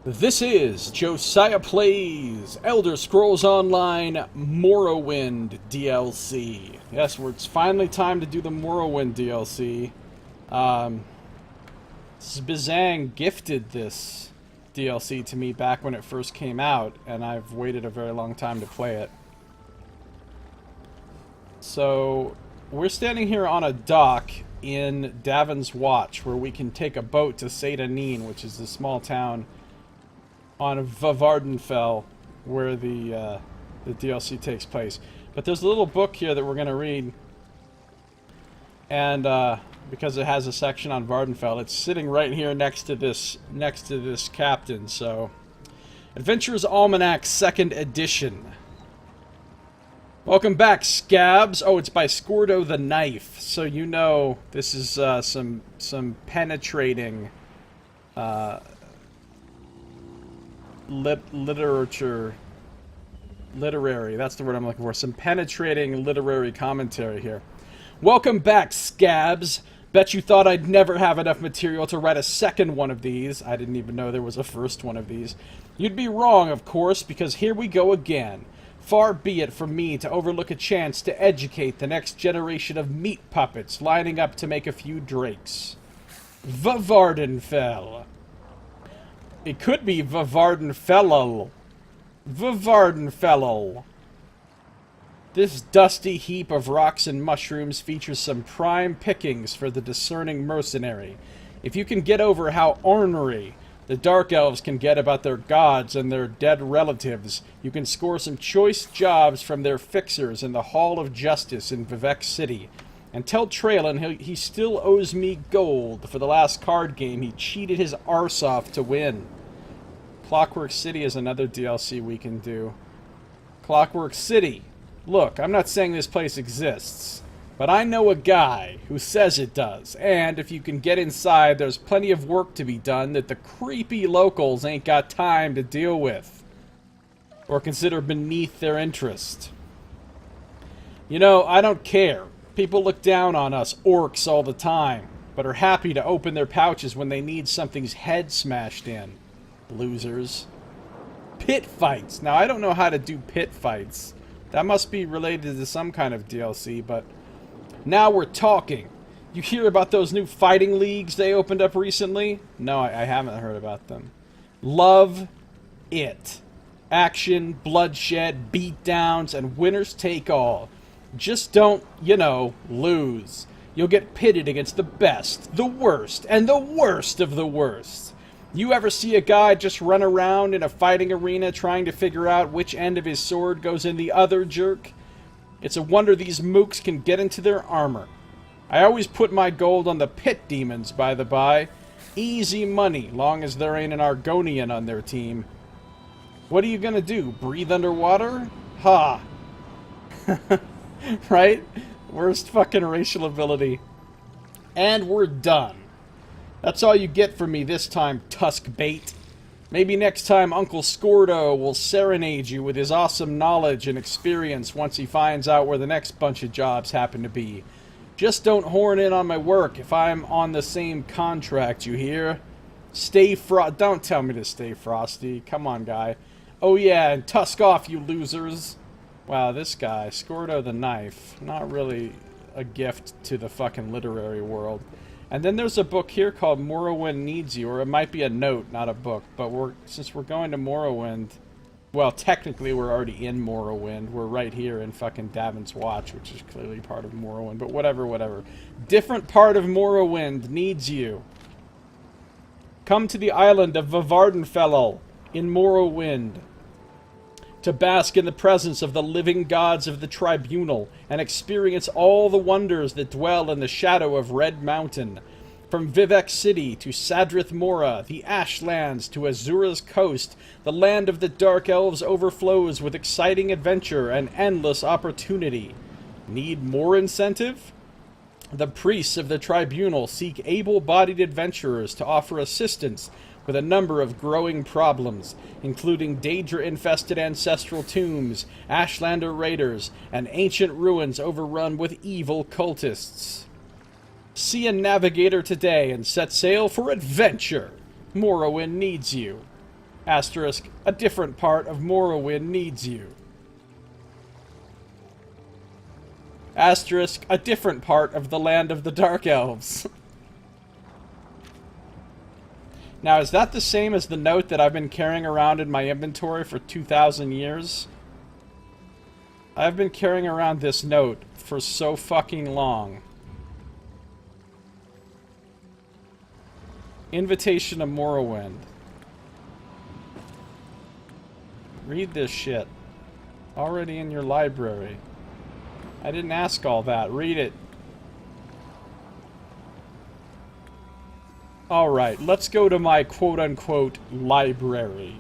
This is Josiah Plays Elder Scrolls Online Morrowind DLC. Yes, it's finally time to do the Morrowind DLC. Bizang gifted this DLC to me back when it first came out, and I've waited a very long time to play it. So, we're standing here on a dock in Davon's Watch, where we can take a boat to Seyda-Neen, which is a small town on Vardenfell, where the DLC takes place. But there's a little book here that we're going to read, and because it has a section on Vardenfell, it's sitting right here next to this captain. So, Adventurer's Almanac 2nd edition. Welcome back, Scabs. Oh, it's by Scordo the Knife, so you know this is some penetrating literary, that's the word I'm looking for. Some penetrating literary commentary here. Welcome back, Scabs. Bet you thought I'd never have enough material to write a second one of these. I didn't even know there was a first one of these. You'd be wrong, of course, because here we go again. Far be it from me to overlook a chance to educate the next generation of meat puppets lining up to make a few drakes. Vardenfell. It could be Vardenfell. Vardenfell. This dusty heap of rocks and mushrooms features some prime pickings for the discerning mercenary. If you can get over how ornery the Dark Elves can get about their gods and their dead relatives, you can score some choice jobs from their fixers in the Hall of Justice in Vivec City. And tell Traylon he still owes me gold for the last card game he cheated his arse off to win. Clockwork City is another DLC we can do. Clockwork City. Look, I'm not saying this place exists, but I know a guy who says it does. And if you can get inside, there's plenty of work to be done that the creepy locals ain't got time to deal with or consider beneath their interest. You know, I don't care. People look down on us orcs all the time, but are happy to open their pouches when they need something's head smashed in. Losers. Pit fights. Now, I don't know how to do pit fights. That must be related to some kind of DLC, but now we're talking. You hear about those new fighting leagues they opened up recently? No, I haven't heard about them. Love it. Action, bloodshed, beatdowns, and winners take all. Just don't, you know, lose. You'll get pitted against the best, the worst, and the worst of the worst. You ever see a guy just run around in a fighting arena trying to figure out which end of his sword goes in the other jerk? It's a wonder these mooks can get into their armor. I always put my gold on the pit demons, by the by. Easy money, long as there ain't an Argonian on their team. What are you gonna do, breathe underwater? Ha! Right? Worst fucking racial ability. And we're done. That's all you get from me this time, Tusk Bait. Maybe next time Uncle Scordo will serenade you with his awesome knowledge and experience once he finds out where the next bunch of jobs happen to be. Just don't horn in on my work if I'm on the same contract, you hear? Don't tell me to stay frosty. Come on, guy. Oh yeah, and tusk off, you losers. Wow, this guy, Scordo the Knife, not really a gift to the fucking literary world. And then there's a book here called Morrowind Needs You, or it might be a note, not a book. But since we're going to Morrowind, well, technically we're already in Morrowind. We're right here in fucking Davon's Watch, which is clearly part of Morrowind. But whatever. Different part of Morrowind needs you. Come to the island of Vardenfell in Morrowind to bask in the presence of the living gods of the Tribunal and experience all the wonders that dwell in the shadow of Red Mountain. From Vivec City to Sadrith Mora, the Ashlands to Azura's coast, the land of the Dark Elves overflows with exciting adventure and endless opportunity. Need more incentive? The priests of the Tribunal seek able-bodied adventurers to offer assistance with a number of growing problems, including Daedra-infested ancestral tombs, Ashlander raiders, and ancient ruins overrun with evil cultists. See a navigator today and set sail for adventure. Morrowind needs you. Asterisk, a different part of Morrowind needs you. Asterisk, a different part of the land of the Dark Elves. Now, is that the same as the note that I've been carrying around in my inventory for 2,000 years? I've been carrying around this note for so fucking long. Invitation to Morrowind. Read this shit. Already in your library. I didn't ask all that. Read it. Alright, let's go to my quote-unquote library.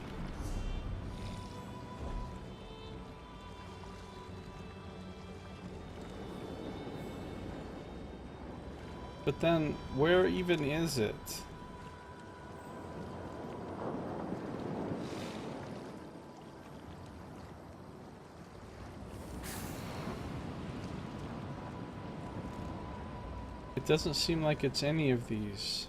But then, where even is it? It doesn't seem like it's any of these.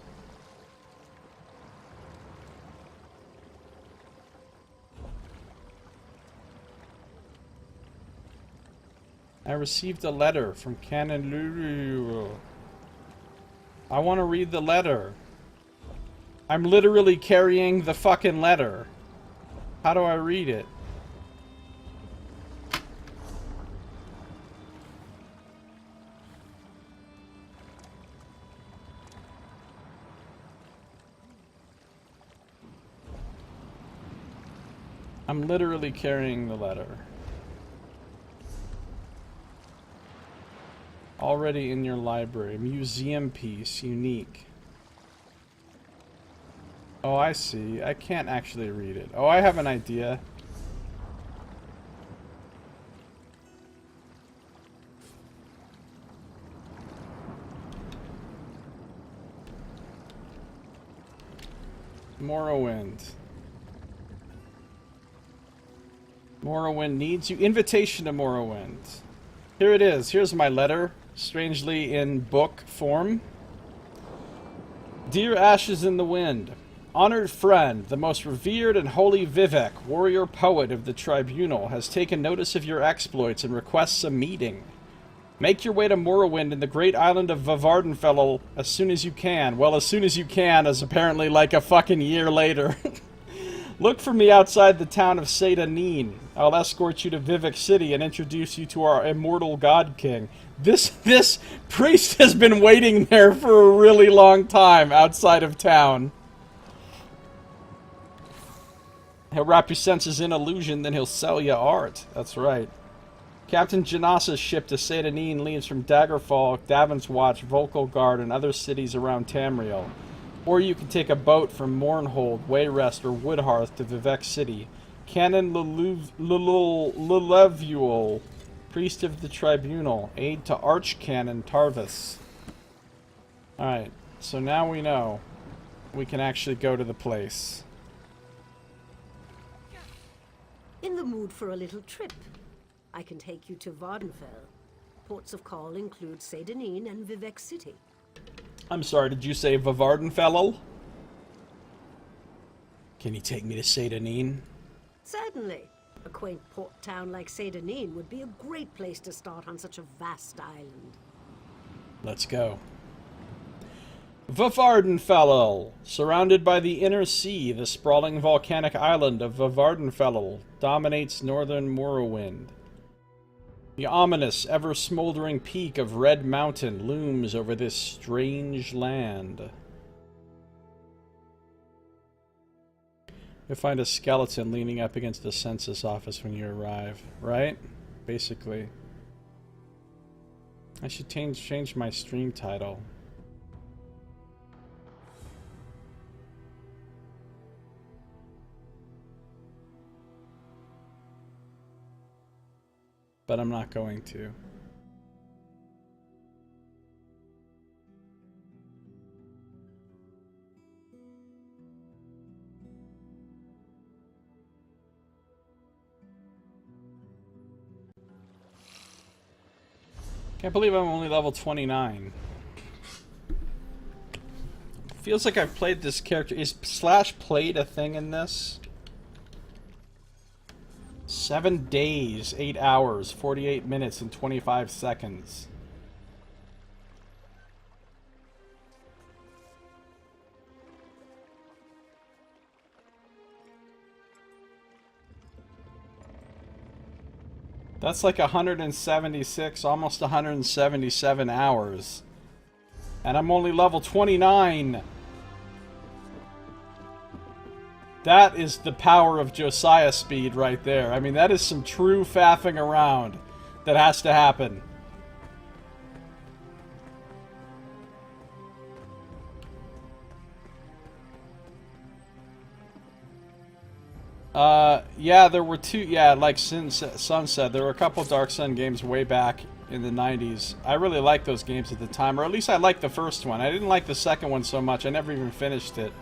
I received a letter from Canon Lulu. I want to read the letter. I'm literally carrying the fucking letter. How do I read it? I'm literally carrying the letter. Already in your library. Museum piece. Unique. Oh, I see. I can't actually read it. Oh, I have an idea. Morrowind. Morrowind needs you. Invitation to Morrowind. Here it is. Here's my letter. Strangely in book form. Dear Ashes in the Wind. Honored friend, the most revered and holy Vivek, warrior poet of the Tribunal, has taken notice of your exploits and requests a meeting. Make your way to Morrowind in the great island of Vavardenfell as soon as you can. Well, as soon as you can is apparently like a fucking year later. Look for me outside the town of Sedanine. I'll escort you to Vivek City and introduce you to our immortal God King. This priest has been waiting there for a really long time outside of town. He'll wrap your senses in illusion, then he'll sell you art. That's right. Captain Janassa's ship to Sedanine leaves from Daggerfall, Davin's Watch, Volkelgard, and other cities around Tamriel. Or you can take a boat from Mournhold, Wayrest, or Woodhearth to Vivek City. Canon Lelevuel, priest of the Tribunal, aide to Archcanon Tarvis. Alright, so now we know we can actually go to the place. In the mood for a little trip? I can take you to Vardenfell. Ports of call include Sedanine and Vivek City. I'm sorry, did you say Vavardenfell? Can you take me to Sedanine? Certainly. A quaint port town like Sedanine would be a great place to start on such a vast island. Let's go. Vavardenfell. Surrounded by the inner sea, the sprawling volcanic island of Vavardenfell dominates northern Morrowind. The ominous, ever-smoldering peak of Red Mountain looms over this strange land. You'll find a skeleton leaning up against the census office when you arrive, right? Basically. I should change my stream title. But I'm not going to. Can't believe I'm only level 29. Feels like I've played this character. Is /played a thing in this? 7 days, 8 hours, 48 minutes, and 25 seconds. That's like 176, almost 177 hours. And I'm only level 29. That is the power of Josiah speed right there. I mean, that is some true faffing around that has to happen. Yeah, there were two, yeah, like Sunset, there were a couple Dark Sun games way back in the 90s. I really liked those games at the time, or at least I liked the first one. I didn't like the second one so much, I never even finished it.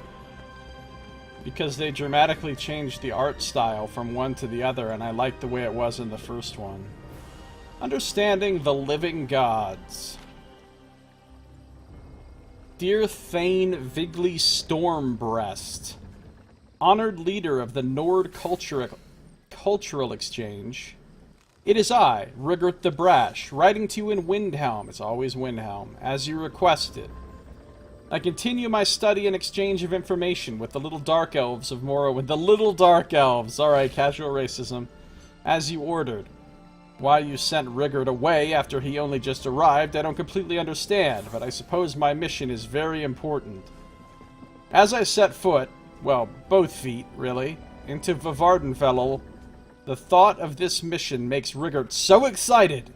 Because they dramatically changed the art style from one to the other, and I liked the way it was in the first one. Understanding the Living Gods. Dear Thane Vigly Stormbreast, honored leader of the Nord Cultural Exchange, it is I, Rigert the Brash, writing to you in Windhelm, it's always Windhelm, as you requested. I continue my study and exchange of information with the little Dark Elves of Morrowind. The little Dark Elves! Alright, casual racism. As you ordered. Why you sent Rigert away after he only just arrived, I don't completely understand, but I suppose my mission is very important. As I set foot, well, both feet, really, into Vvardenfell, the thought of this mission makes Rigert so excited.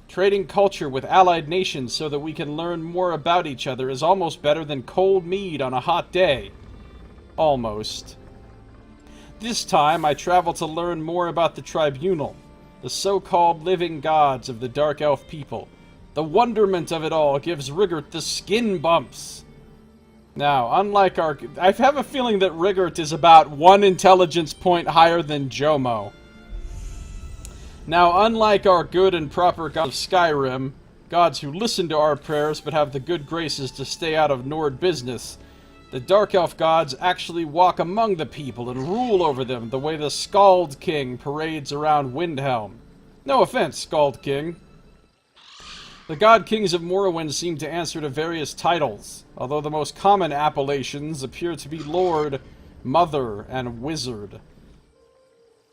Trading culture with allied nations so that we can learn more about each other is almost better than cold mead on a hot day. Almost. This time, I travel to learn more about the Tribunal, the so-called living gods of the Dark Elf people. The wonderment of it all gives Rigert the skin bumps. Now, unlike our... I have a feeling that Rigert is about 1 intelligence point higher than Jomo. Now, unlike our good and proper gods of Skyrim, gods who listen to our prayers but have the good graces to stay out of Nord business, the Dark Elf gods actually walk among the people and rule over them the way the Skald King parades around Windhelm. No offense, Skald King. The god kings of Morrowind seem to answer to various titles, although the most common appellations appear to be Lord, Mother, and Wizard.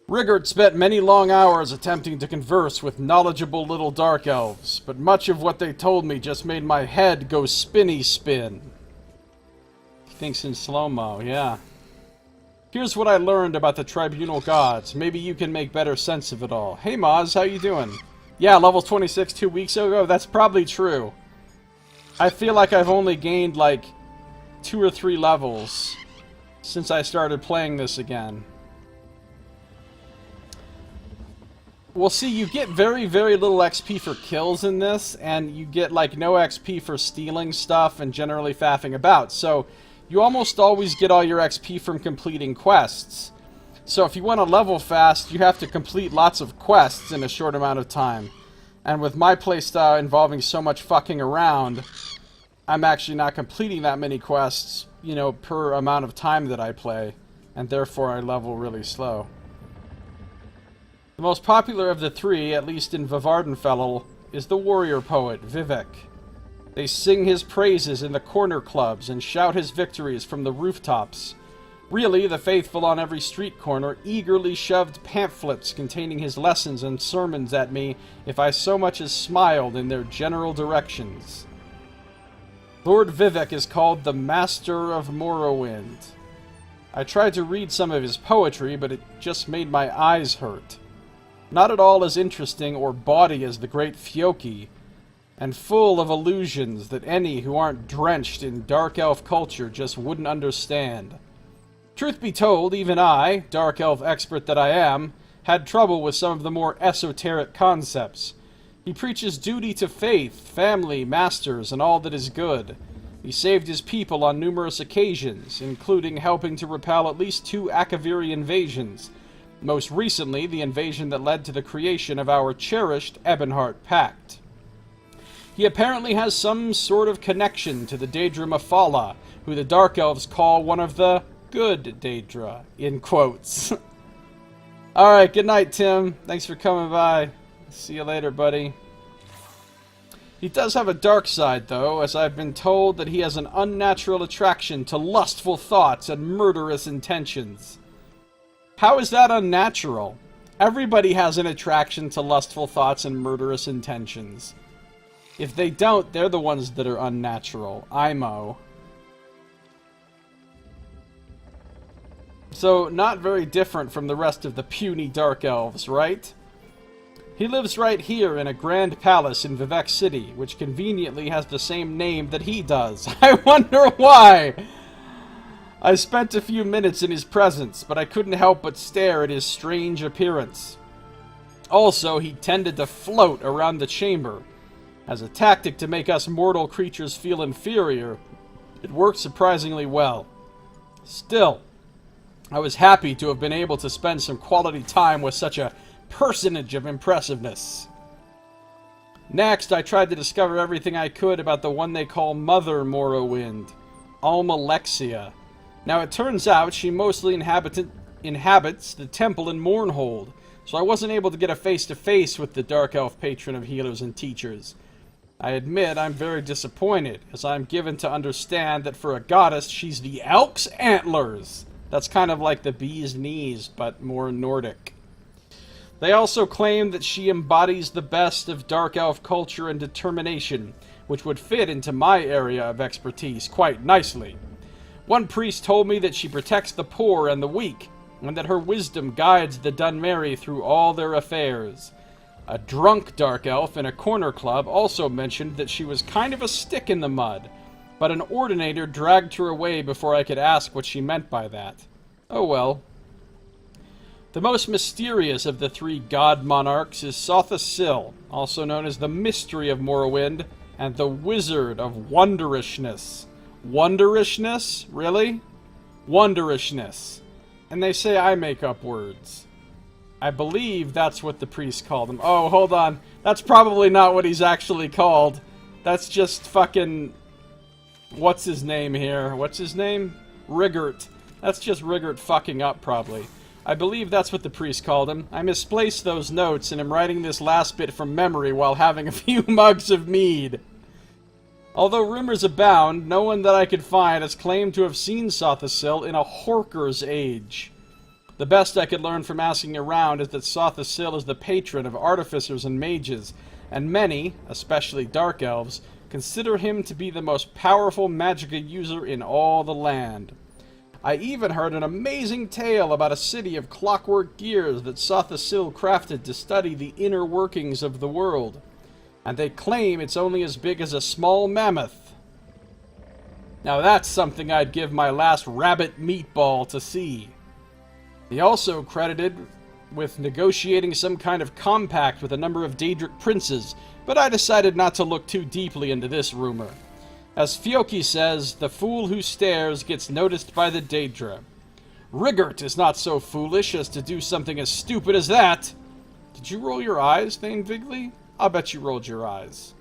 Rigert spent many long hours attempting to converse with knowledgeable little Dark Elves, but much of what they told me just made my head go spinny spin. He thinks in slow-mo, yeah. Here's what I learned about the Tribunal gods. Maybe you can make better sense of it all. Hey Maz, how you doing? Yeah, level 26 2 weeks ago? That's probably true. I feel like I've only gained like 2 or 3 levels since I started playing this again. Well, see, you get very, very little XP for kills in this, and you get, like, no XP for stealing stuff and generally faffing about. So, you almost always get all your XP from completing quests. So, if you want to level fast, you have to complete lots of quests in a short amount of time. And with my playstyle involving so much fucking around, I'm actually not completing that many quests, you know, per amount of time that I play. And therefore, I level really slow. The most popular of the 3, at least in Vvardenfell, is the warrior poet, Vivek. They sing his praises in the corner clubs and shout his victories from the rooftops. Really, the faithful on every street corner eagerly shoved pamphlets containing his lessons and sermons at me if I so much as smiled in their general directions. Lord Vivek is called the Master of Morrowind. I tried to read some of his poetry, but it just made my eyes hurt. Not at all as interesting or bawdy as the great Fioki, and full of allusions that any who aren't drenched in Dark Elf culture just wouldn't understand. Truth be told, even I, Dark Elf expert that I am, had trouble with some of the more esoteric concepts. He preaches duty to faith, family, masters, and all that is good. He saved his people on numerous occasions, including helping to repel at least 2 Akaviri invasions, most recently the invasion that led to the creation of our cherished Ebonheart Pact. He apparently has some sort of connection to the Daedra Mephala, who the Dark Elves call one of the good Daedra, in quotes. Alright, good night, Tim. Thanks for coming by. See you later, buddy. He does have a dark side, though, as I've been told that he has an unnatural attraction to lustful thoughts and murderous intentions. How is that unnatural? Everybody has an attraction to lustful thoughts and murderous intentions. If they don't, they're the ones that are unnatural. IMO. So, not very different from the rest of the puny Dark Elves, right? He lives right here in a grand palace in Vivec City, which conveniently has the same name that he does. I wonder why! I spent a few minutes in his presence, but I couldn't help but stare at his strange appearance. Also, he tended to float around the chamber. As a tactic to make us mortal creatures feel inferior, it worked surprisingly well. Still, I was happy to have been able to spend some quality time with such a personage of impressiveness. Next, I tried to discover everything I could about the one they call Mother Morrowind, Almalexia. Now, it turns out she mostly inhabits the temple in Mournhold, so I wasn't able to get a face-to-face with the Dark Elf patron of healers and teachers. I admit I'm very disappointed, as I'm given to understand that for a goddess, she's the elk's antlers. That's kind of like the bee's knees, but more Nordic. They also claim that she embodies the best of Dark Elf culture and determination, which would fit into my area of expertise quite nicely. One priest told me that she protects the poor and the weak, and that her wisdom guides the Dunmerry through all their affairs. A drunk Dark Elf in a corner club also mentioned that she was kind of a stick in the mud, but an ordinator dragged her away before I could ask what she meant by that. Oh well. The most mysterious of the three god monarchs is Sotha-Sil, also known as the Mystery of Morrowind, and the Wizard of Wonderishness. Wonderishness? Really? Wonderishness. And they say I make up words. I believe that's what the priest called him. Oh, hold on. That's probably not what he's actually called. That's just fucking... What's his name here? What's his name? Rigert. That's just Rigert fucking up, probably. I believe that's what the priest called him. I misplaced those notes and am writing this last bit from memory while having a few mugs of mead. Although rumors abound, no one that I could find has claimed to have seen Sotha-Sil in a Horker's age. The best I could learn from asking around is that Sotha-Sil is the patron of artificers and mages, and many, especially Dark Elves, consider him to be the most powerful magicka user in all the land. I even heard an amazing tale about a city of clockwork gears that Sotha-Sil crafted to study the inner workings of the world. And they claim it's only as big as a small mammoth. Now that's something I'd give my last rabbit meatball to see. He also credited with negotiating some kind of compact with a number of Daedric princes, but I decided not to look too deeply into this rumor. As Fioki says, the fool who stares gets noticed by the Daedra. Rigert is not so foolish as to do something as stupid as that. Did you roll your eyes, Thane Vigley? I'll bet you rolled your eyes.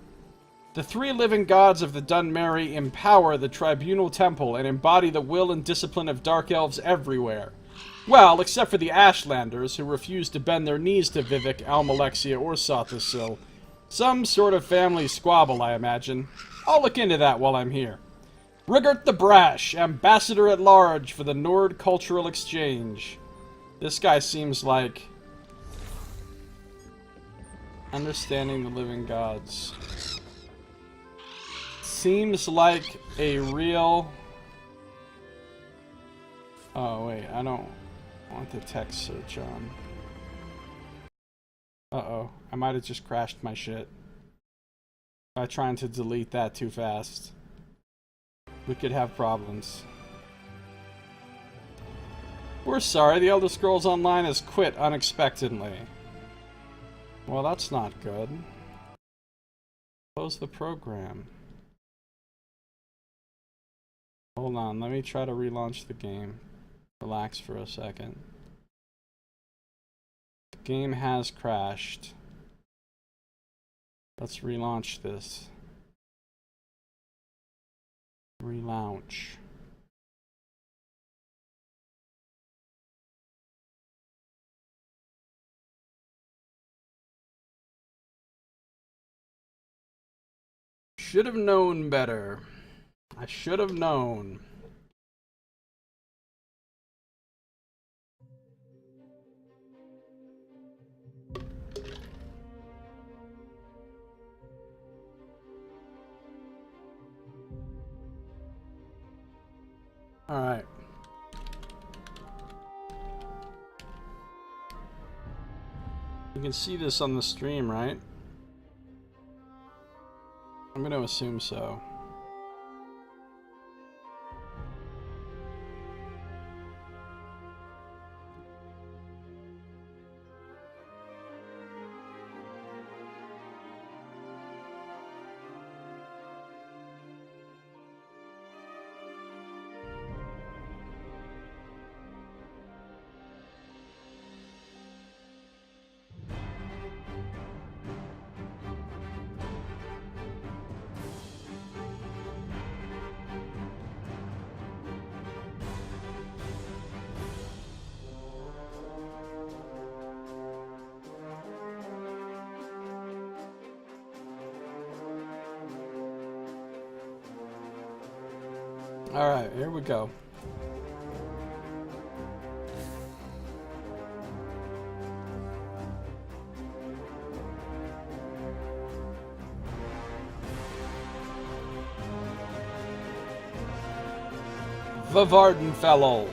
The three living gods of the Dunmerry empower the Tribunal Temple and embody the will and discipline of Dark Elves everywhere. Well, except for the Ashlanders, who refuse to bend their knees to Vivec, Almalexia, or Sotha-Sil. Some sort of family squabble, I imagine. I'll look into that while I'm here. Rigert the Brash, Ambassador at Large for the Nord Cultural Exchange. This guy seems like... Understanding the living gods. Seems like a real... Oh, wait, I don't want the text search on. Uh-oh, I might have just crashed my shit by trying to delete that too fast. We could have problems. We're sorry, the Elder Scrolls Online has quit unexpectedly. Well, that's not good. Close the program. Hold on, let me try to relaunch the game. Relax for a second. The game has crashed. Let's relaunch this. Relaunch. should have known better. I should have known. All right. You can see this on the stream, right? I'm going to assume so. Alright, here we go. The Vardenfellow.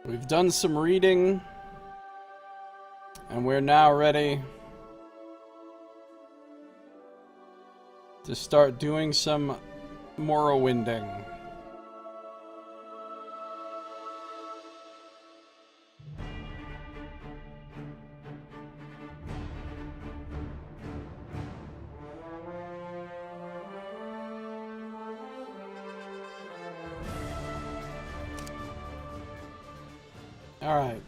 We've done some reading, and we're now ready to start doing some Morrowinding. All right.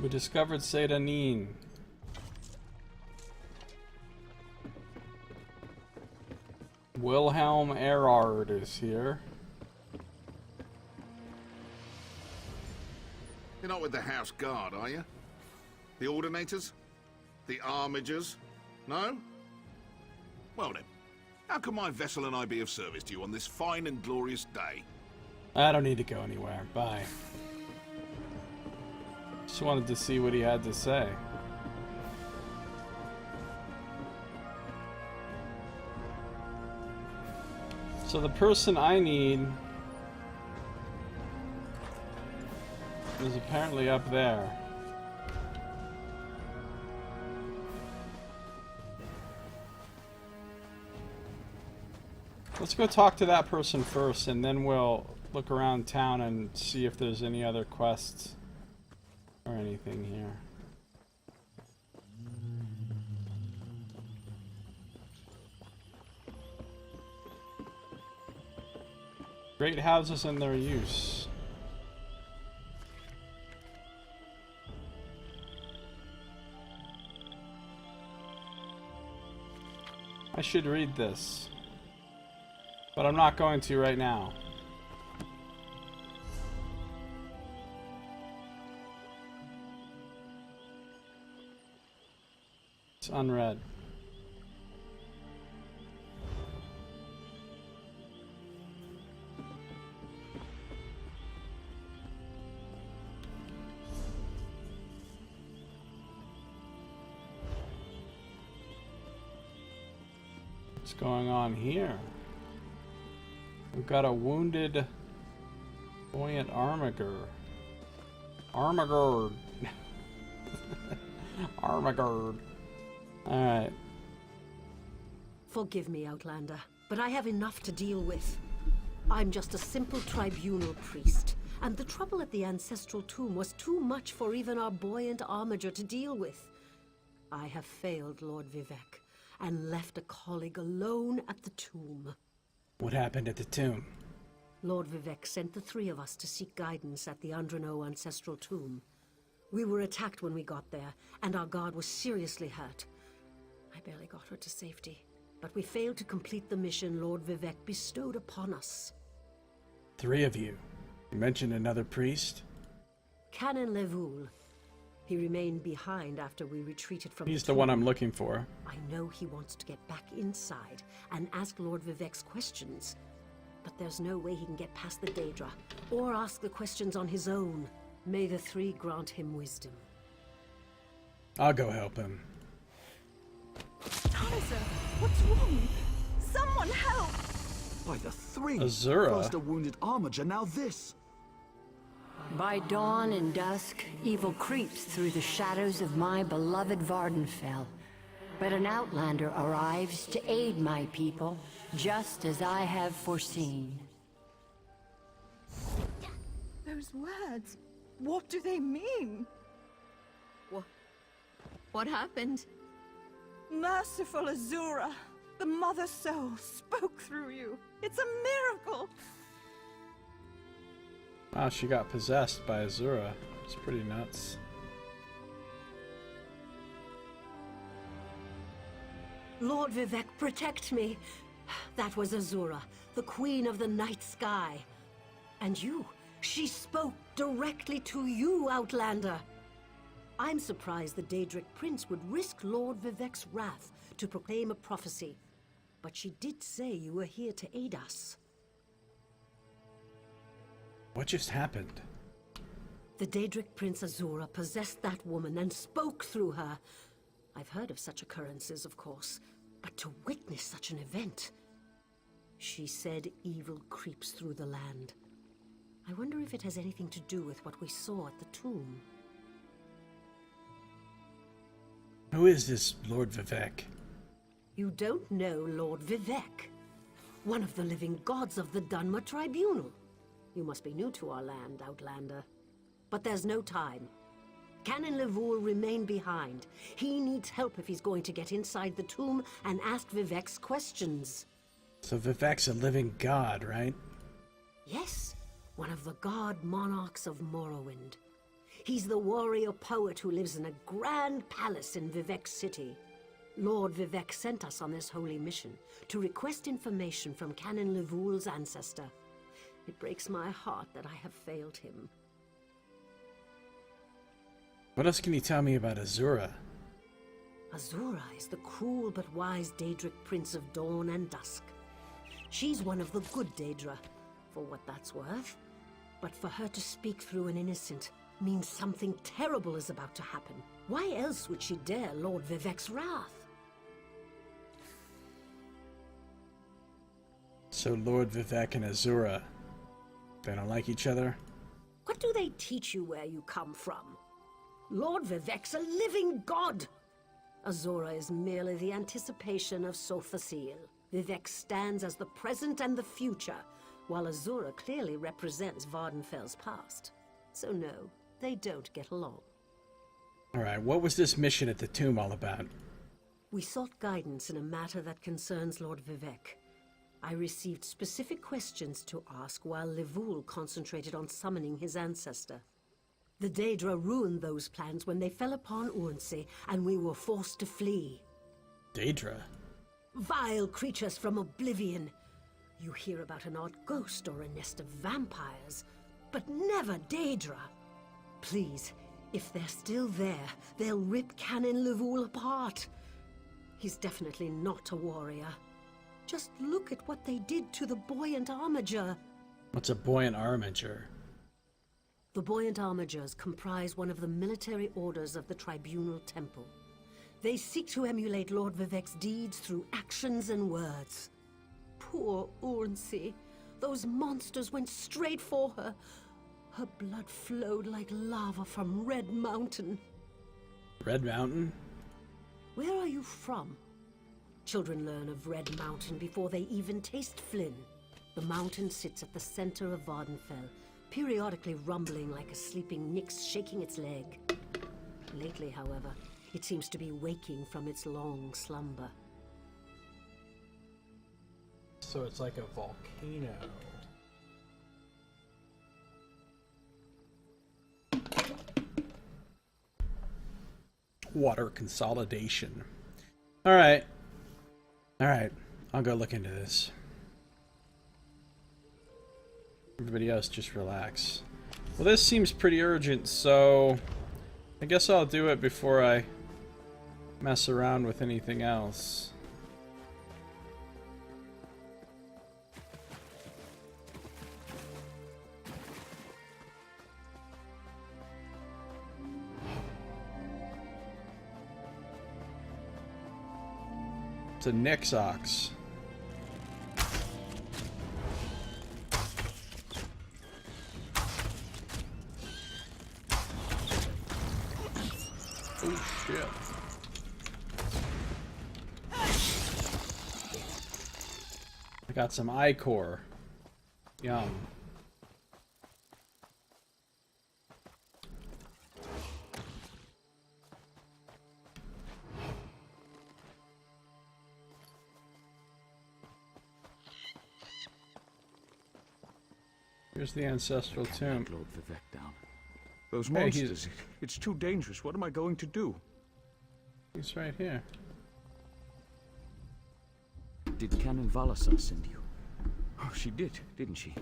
We discovered Sedanine. Wilhelm Erard is here. You're not with the House Guard, are you? The Ordinators? The Armigers? No? Well then, how can my vessel and I be of service to you on this fine and glorious day? I don't need to go anywhere. Bye. Just wanted to see what he had to say. So the person I need is apparently up there. Let's go talk to that person first, and then we'll look around town and see if there's any other quests or anything here. Great houses and their use. I should read this, but I'm not going to right now. It's unread. What's going on here? We've got a wounded buoyant Armiger. Armigerd. Armigerd. Alright. Forgive me, Outlander, but I have enough to deal with. I'm just a simple tribunal priest, And the trouble at the ancestral tomb was too much for even our buoyant armiger to deal with. I have failed, Lord Vivec, and left a colleague alone at the tomb. What happened at the tomb? Lord Vivec sent the three of us to seek guidance at the Andrano ancestral tomb. We were attacked when we got there, and our guard was seriously hurt. I barely got her to safety, but we failed to complete the mission Lord Vivec bestowed upon us. 3 of you. You mentioned another priest? Canon Levoul. He remained behind after we retreated from He's the the one tomb. I'm looking for. I know he wants to get back inside and ask Lord Vivec's questions, but there's no way he can get past the Daedra, or ask the questions on his own. May the 3 grant him wisdom. I'll go help him. Tyser, what's wrong? Someone help! By the 3! Azura. First a wounded armiger, now this! By dawn and dusk, evil creeps through the shadows of my beloved Vardenfell. But an outlander arrives to aid my people, just as I have foreseen. Those words, what do they mean? What happened? Merciful Azura, the Mother Soul spoke through you. It's a miracle! Wow, she got possessed by Azura. It's pretty nuts. Lord Vivec, protect me! That was Azura, the Queen of the Night Sky. And you, she spoke directly to you, Outlander. I'm surprised the Daedric Prince would risk Lord Vivec's wrath to proclaim a prophecy. But she did say you were here to aid us. What just happened? The Daedric Prince Azura possessed that woman and spoke through her. I've heard of such occurrences, of course, but to witness such an event... She said evil creeps through the land. I wonder if it has anything to do with what we saw at the tomb. Who is this Lord Vivec? You don't know Lord Vivec, one of the living gods of the Dunmer Tribunal. You must be new to our land, Outlander. But there's no time. Canon Levoul remain behind. He needs help if he's going to get inside the tomb and ask Vivec's questions. So Vivec's a living god, right? Yes, one of the god monarchs of Morrowind. He's the warrior poet who lives in a grand palace in Vivec City. Lord Vivec sent us on this holy mission to request information from Canon Levoul's ancestor. It breaks my heart that I have failed him. What else can you tell me about Azura? Azura is the cruel but wise Daedric Prince of Dawn and Dusk. She's one of the good Daedra, for what that's worth. But for her to speak through an innocent means something terrible is about to happen. Why else would she dare Lord Vivec's wrath? So Lord Vivec and Azura, they don't like each other? What do they teach you where you come from? Lord Vivec's a living god! Azura is merely the anticipation of Sothasil. Vivec stands as the present and the future, while Azura clearly represents Vardenfell's past. So no, they don't get along. Alright, what was this mission at the tomb all about? We sought guidance in a matter that concerns Lord Vivec. I received specific questions to ask while Levoul concentrated on summoning his ancestor. The Daedra ruined those plans when they fell upon Urnsey, and we were forced to flee. Daedra? Vile creatures from oblivion. You hear about an odd ghost or a nest of vampires, but never Daedra. Please, if they're still there, they'll rip Canon Levoul apart. He's definitely not a warrior. Just look at what they did to the buoyant armiger. What's a buoyant armiger? The buoyant armigers comprise one of the military orders of the Tribunal Temple. They seek to emulate Lord Vivec's deeds through actions and words. Poor Urnsey. Those monsters went straight for her. Her blood flowed like lava from Red Mountain. Red Mountain? Where are you from? Children learn of Red Mountain before they even taste Flynn. The mountain sits at the center of Vardenfell, periodically rumbling like a sleeping Nyx shaking its leg. Lately, however, it seems to be waking from its long slumber. So it's like a volcano. Water consolidation. Alright. Alright. I'll go look into this. Everybody else just relax. Well, this seems pretty urgent, so I guess I'll do it before I mess around with anything else. It's a Nyx ox. Oh shit. I got some ichor. Yum. Here's the ancestral tomb. Lord Vivek down. Those Hey, monsters. It's too dangerous. What am I going to do? He's right here. Did Canon Valasar send you? Oh, she did, didn't she?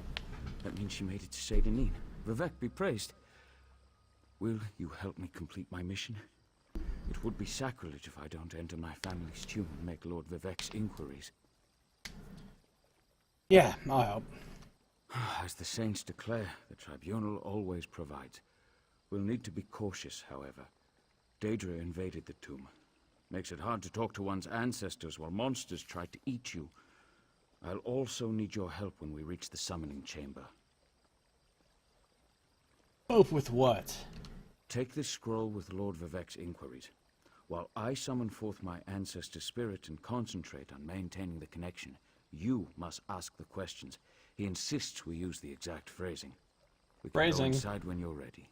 That means she made it to Seydanin. Vivek be praised. Will you help me complete my mission? It would be sacrilege if I don't enter my family's tomb and make Lord Vivek's inquiries. Yeah, I'll help. As the saints declare, the tribunal always provides. We'll need to be cautious, however. Daedra invaded the tomb. Makes it hard to talk to one's ancestors while monsters try to eat you. I'll also need your help when we reach the summoning chamber. Help with what? Take this scroll with Lord Vivek's inquiries. While I summon forth my ancestor spirit and concentrate on maintaining the connection, you must ask the questions. He insists we use the exact phrasing. We can go inside when you're ready.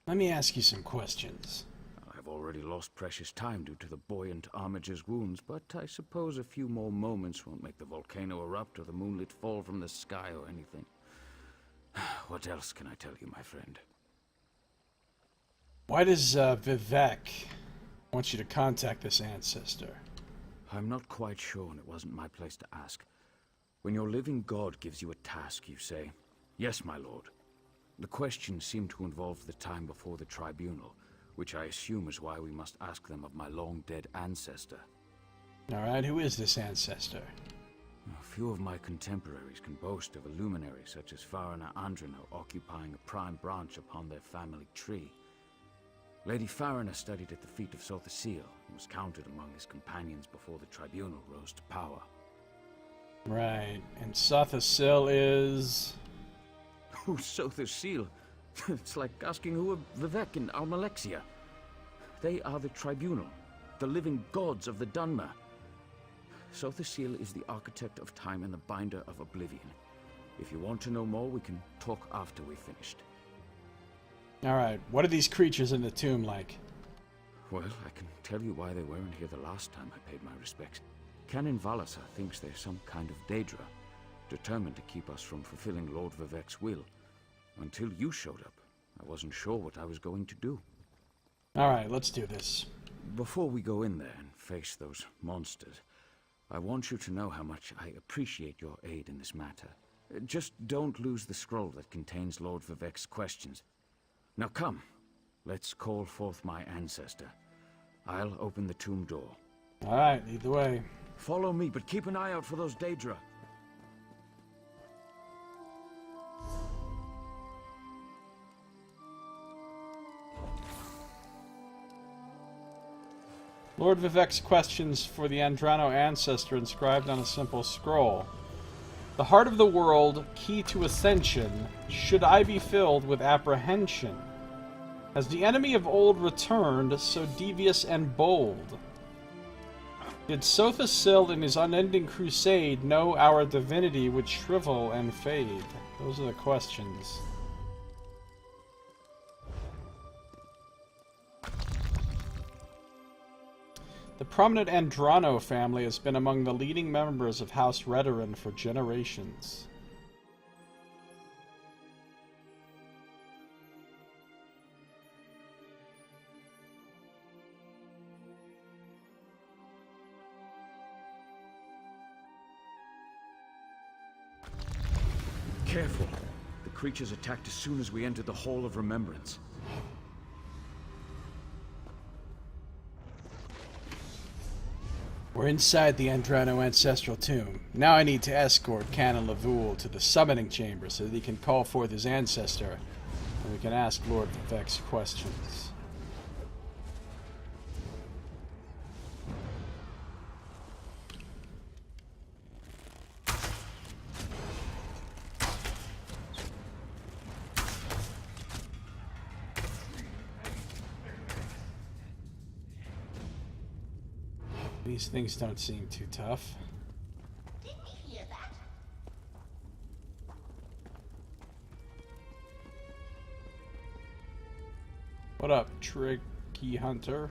Let me ask you some questions. I've already lost precious time due to the buoyant armiger's wounds, but I suppose a few more moments won't make the volcano erupt or the moonlit fall from the sky or anything. What else can I tell you, my friend? Why does Vivek want you to contact this ancestor? I'm not quite sure, and it wasn't my place to ask. When your living god gives you a task, you say, "Yes, my lord." The questions seem to involve the time before the tribunal, which I assume is why we must ask them of my long-dead ancestor. Alright, who is this ancestor? A few of my contemporaries can boast of a luminary such as Farina Andrino occupying a prime branch upon their family tree. Lady Farina studied at the feet of Sothasil and was counted among his companions before the tribunal rose to power. Right, and Sothasil is... Who's Sothasil? It's like asking who are Vivek and Almalexia. They are the tribunal, the living gods of the Dunmer. Sothasil is the architect of time and the binder of oblivion. If you want to know more, we can talk after we've finished. Alright, what are these creatures in the tomb like? Well, I can tell you why they weren't here the last time I paid my respects. Canon Valasar thinks they're some kind of Daedra, determined to keep us from fulfilling Lord Vivek's will. Until you showed up, I wasn't sure what I was going to do. Alright, let's do this. Before we go in there and face those monsters, I want you to know how much I appreciate your aid in this matter. Just don't lose the scroll that contains Lord Vivek's questions. Now come, let's call forth my ancestor. I'll open the tomb door. Alright, lead the way. Follow me, but keep an eye out for those Daedra. Lord Vivek's questions for the Andrano ancestor inscribed on a simple scroll. The heart of the world, key to ascension, should I be filled with apprehension? Has the enemy of old returned, so devious and bold? Did Sothasil in his unending crusade know our divinity would shrivel and fade? Those are the questions. The prominent Andrano family has been among the leading members of House Redoran for generations. Careful. The creatures attacked as soon as we entered the Hall of Remembrance. We're inside the Andrano ancestral tomb. Now I need to escort Canon Lavul to the summoning chamber so that he can call forth his ancestor, and we can ask Lord Vivek's questions. These things don't seem too tough. Did we hear that? What up, tricky hunter?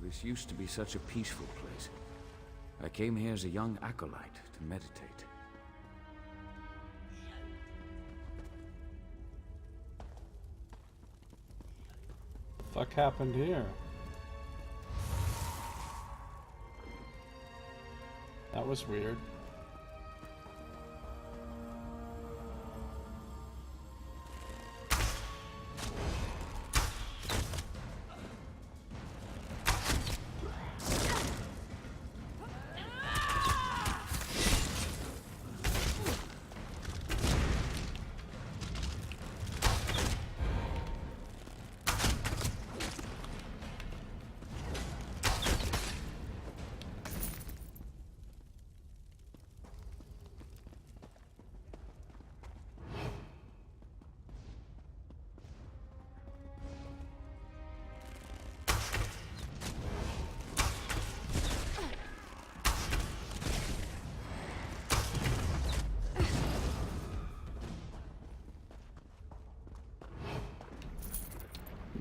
This used to be such a peaceful place. I came here as a young acolyte to meditate. What the fuck happened here? That was weird.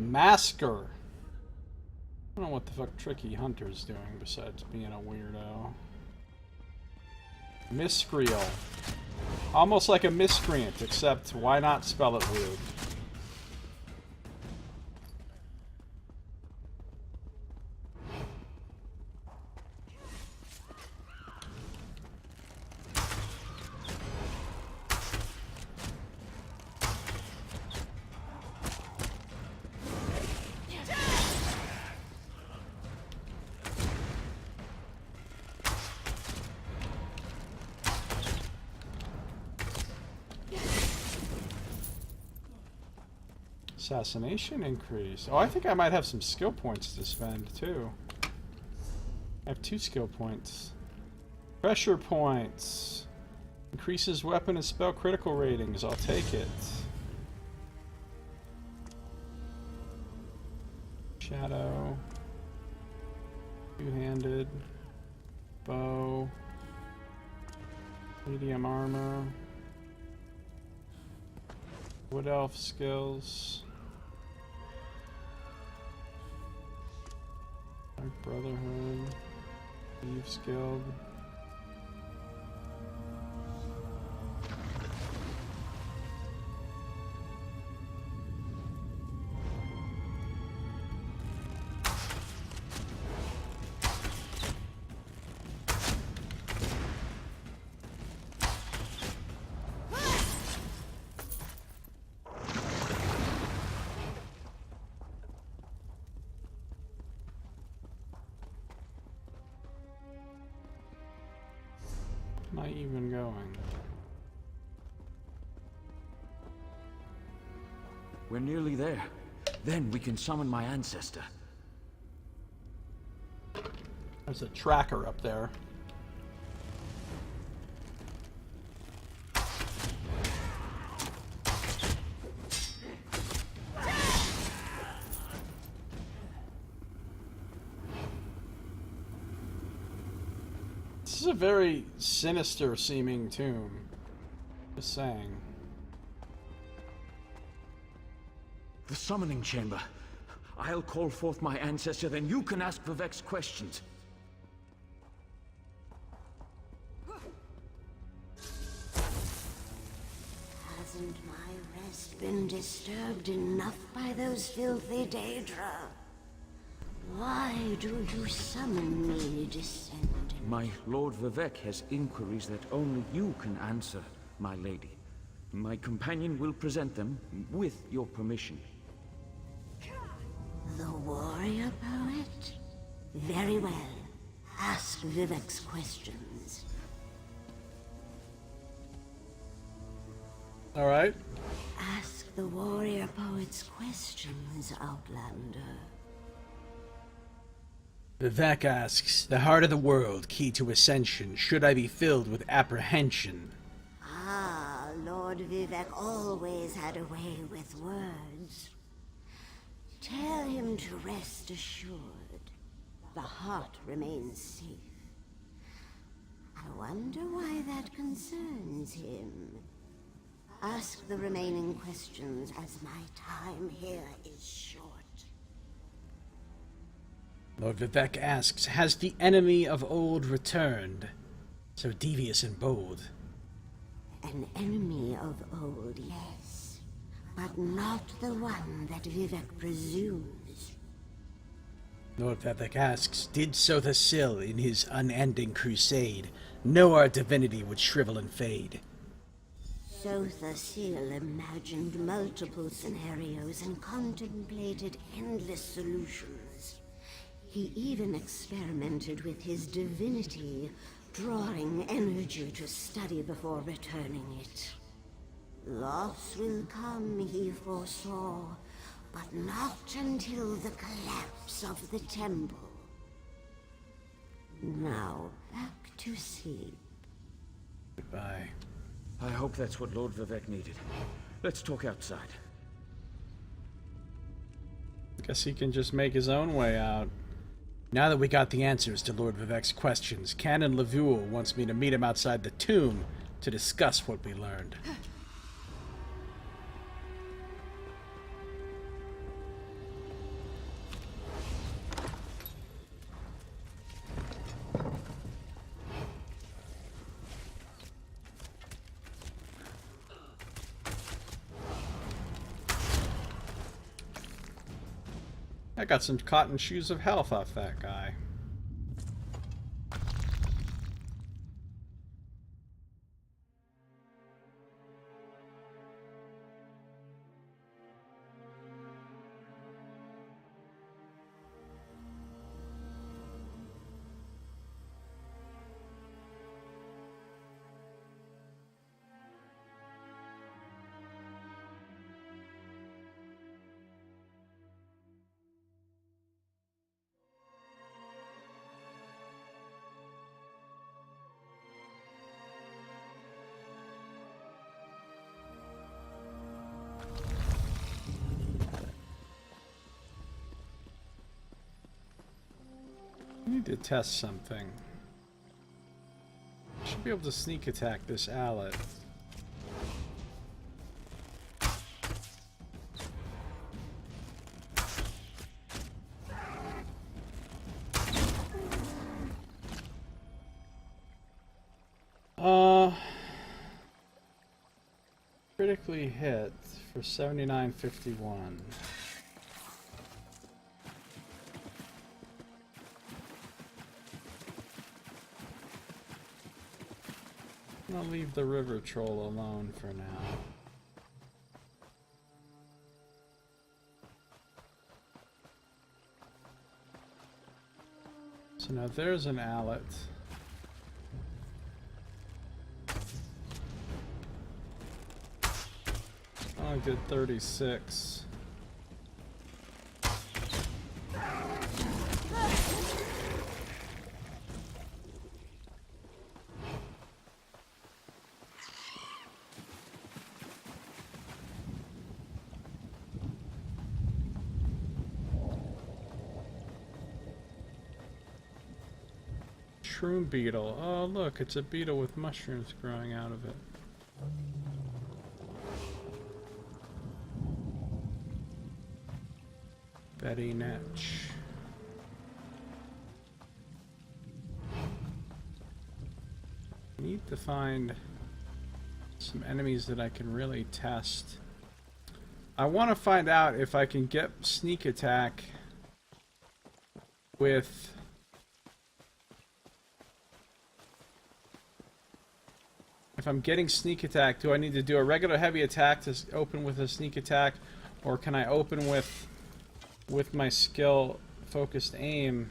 Masker. I don't know what the fuck Tricky Hunter's doing besides being a weirdo. Miscreal. Almost like a miscreant, except why not spell it weird? Assassination increase. Oh, I think I might have some skill points to spend, too. I have 2 skill points. Pressure points. Increases weapon and spell critical ratings. I'll take it. Shadow. Two-handed. Bow. Medium armor. Wood Elf skills. Dark Brotherhood. Thieves Guild. Am I even going? We're nearly there. Then we can summon my ancestor. There's a tracker up there. This is a very sinister seeming tomb. Just saying. The summoning chamber. I'll call forth my ancestor, then you can ask Vivek's questions. Hasn't my rest been disturbed enough by those filthy Daedra? Why do you summon me, descendant? My Lord Vivek has inquiries that only you can answer, my lady. My companion will present them with your permission. The warrior poet? Very well. Ask Vivek's questions. Alright. Ask the warrior poet's questions, Outlander. Vivek asks, the heart of the world, key to ascension, should I be filled with apprehension? Ah, Lord Vivek always had a way with words. Tell him to rest assured. The heart remains safe. I wonder why that concerns him. Ask the remaining questions, as my time here is short. Lord Vivek asks, has the enemy of old returned? So devious and bold. An enemy of old, yes. But not the one that Vivek presumes. Lord Vivek asks, did Sothasil in his unending crusade know our divinity would shrivel and fade? Sothasil imagined multiple scenarios and contemplated endless solutions. He even experimented with his divinity, drawing energy to study before returning it. Loss will come, he foresaw, but not until the collapse of the temple. Now, back to sleep. Goodbye. I hope that's what Lord Vivek needed. Let's talk outside. Guess he can just make his own way out. Now that we got the answers to Lord Vivek's questions, Canon Levuel wants me to meet him outside the tomb to discuss what we learned. I got some cotton shoes of health off that guy. I need to test something. I should be able to sneak attack this Owlet. Critically hit for 7951. I'll leave the river troll alone for now. So now there's an Owlet. only did 36. Shroom beetle. Oh, look, it's a beetle with mushrooms growing out of it. Betty Netch. I need to find some enemies that I can really test. I want to find out if I can get sneak attack with... If I'm getting sneak attack, do I need to do a regular heavy attack to open with a sneak attack, or can I open with my skill focused aim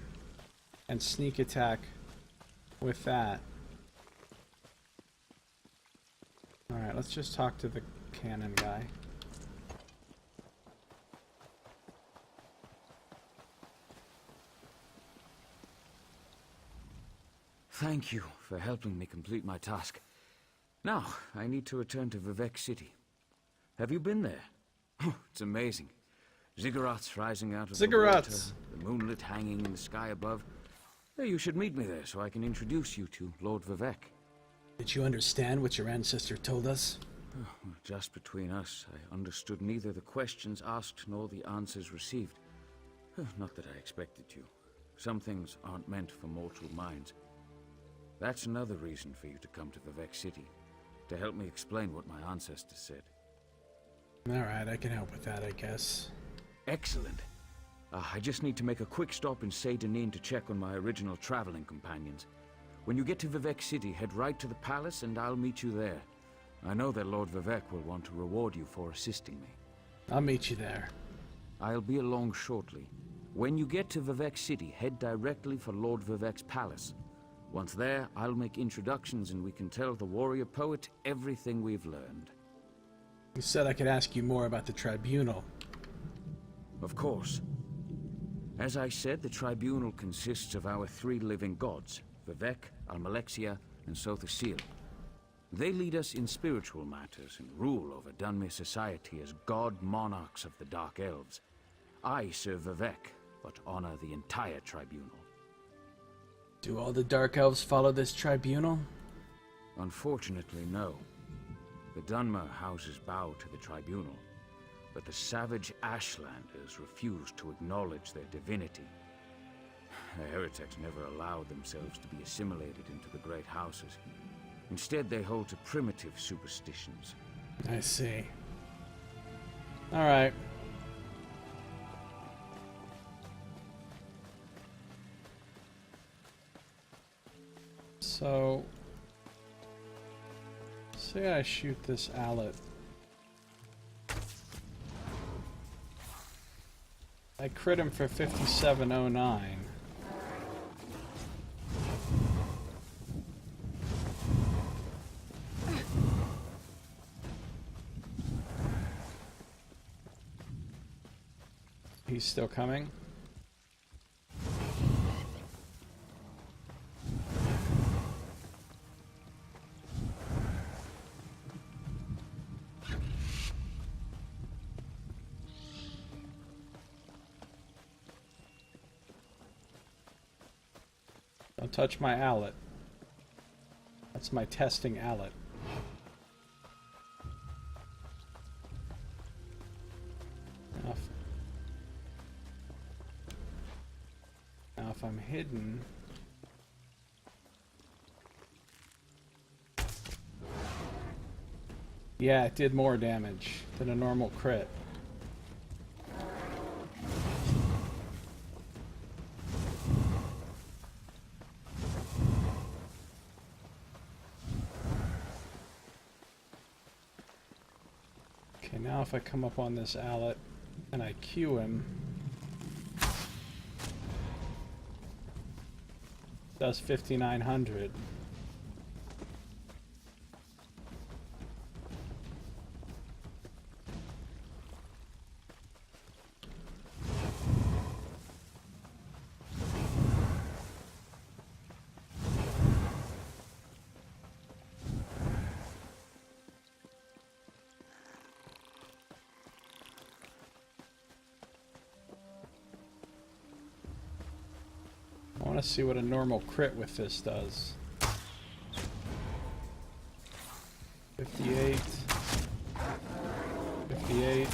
and sneak attack with that? Alright, let's just talk to the cannon guy. Thank you for helping me complete my task. Now, I need to return to Vivek City. Have you been there? Oh, it's amazing. Ziggurats rising out of the water, the moonlit hanging in the sky above. Hey, you should meet me there so I can introduce you to Lord Vivek. Did you understand what your ancestor told us? Oh, just between us, I understood neither the questions asked nor the answers received. Not that I expected to. Some things aren't meant for mortal minds. That's another reason for you to come to Vivek City, to help me explain what my ancestors said. Alright, I can help with that, I guess. Excellent. I just need to make a quick stop in Saint-Denis to check on my original traveling companions. When you get to Vivek City, head right to the palace and I'll meet you there. I know that Lord Vivek will want to reward you for assisting me. I'll meet you there. I'll be along shortly. When you get to Vivek City, head directly for Lord Vivek's palace. Once there, I'll make introductions and we can tell the warrior poet everything we've learned. You said I could ask you more about the tribunal. Of course. As I said, the tribunal consists of our three living gods, Vivek, Almalexia, and Sothasil. They lead us in spiritual matters and rule over Dunmer society as god monarchs of the Dark Elves. I serve Vivek, but honor the entire tribunal. Do all the Dark Elves follow this tribunal? Unfortunately, no. The Dunmer houses bow to the tribunal, but the savage Ashlanders refuse to acknowledge their divinity. The heretics never allowed themselves to be assimilated into the great houses. Instead, they hold to primitive superstitions. I see. Alright. So, say I shoot this owlet. I crit him for 5709. He's still coming. Don't touch my owlet. That's my testing owlet. Now if I'm hidden... Yeah, it did more damage than a normal crit. Okay, now if I come up on this owlet and I Q him, does 5900. want to see what a normal crit with this does. 58. 58.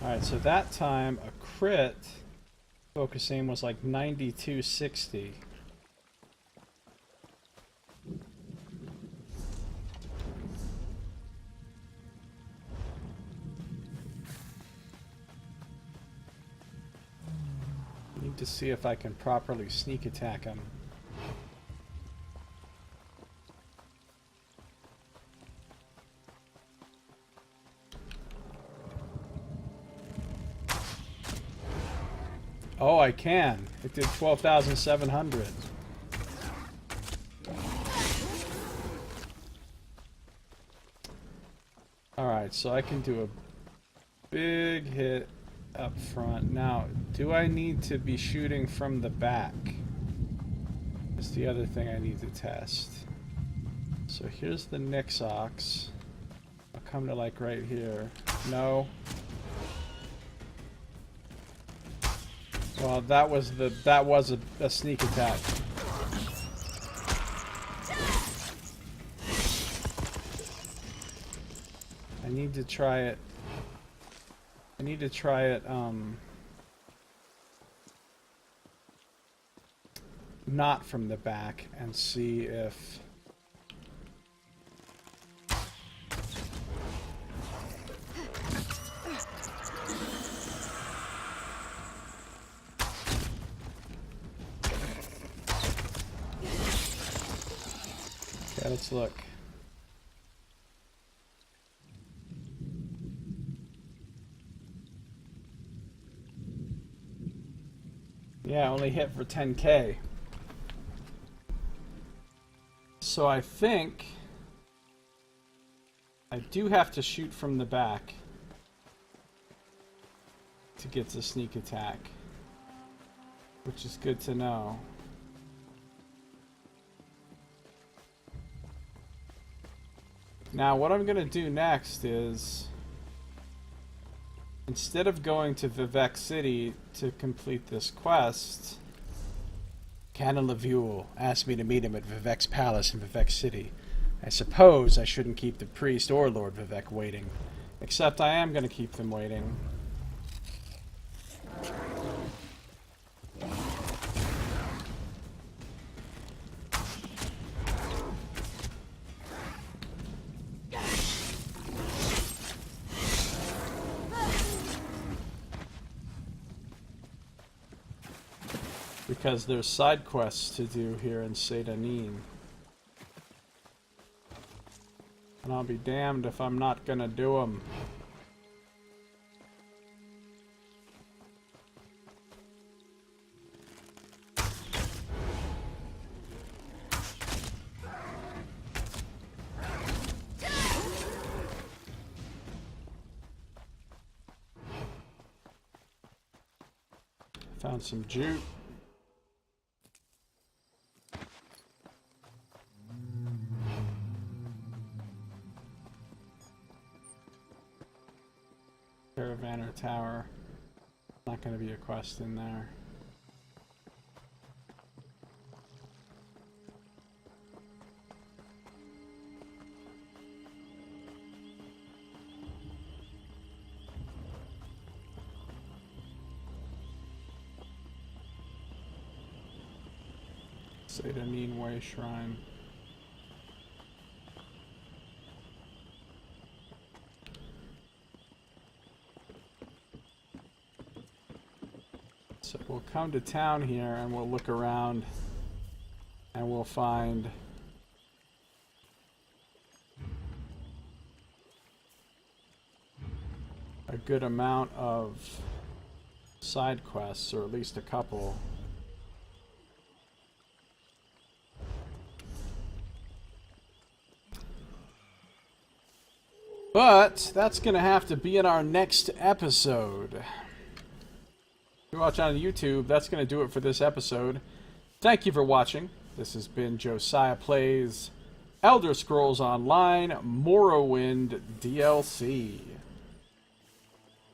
Alright, so that time a crit focus aim was like 9260. Need to see if I can properly sneak attack him. Oh, I can. It did 12,700. Alright, so I can do a big hit up front. Now, do I need to be shooting from the back? That's the other thing I need to test. So here's the Nixox. I'll come to like right here. No. Well, that was a sneak attack. I need to try it. I need to try it not from the back and see if okay, let's look. Yeah, only hit for 10k. So I think I do have to shoot from the back to get the sneak attack, which is good to know. Now what I'm gonna do next is, instead of going to Vivec City to complete this quest, Canon Levuel asked me to meet him at Vivec's palace in Vivec City. I suppose I shouldn't keep the priest or Lord Vivec waiting. Except I am going to keep them waiting. Because there's side quests to do here in Sedanin. And I'll be damned if I'm not gonna do them. Found some jute. Caravaner Tower. Not going to be a quest in there. Sedanin Way Shrine. So we'll come to town here and we'll look around and we'll find a good amount of side quests, or at least a couple. But that's gonna have to be in our next episode. you're watching on YouTube, that's going to do it for this episode. Thank you for watching. This has been Josiah Plays Elder Scrolls Online Morrowind DLC.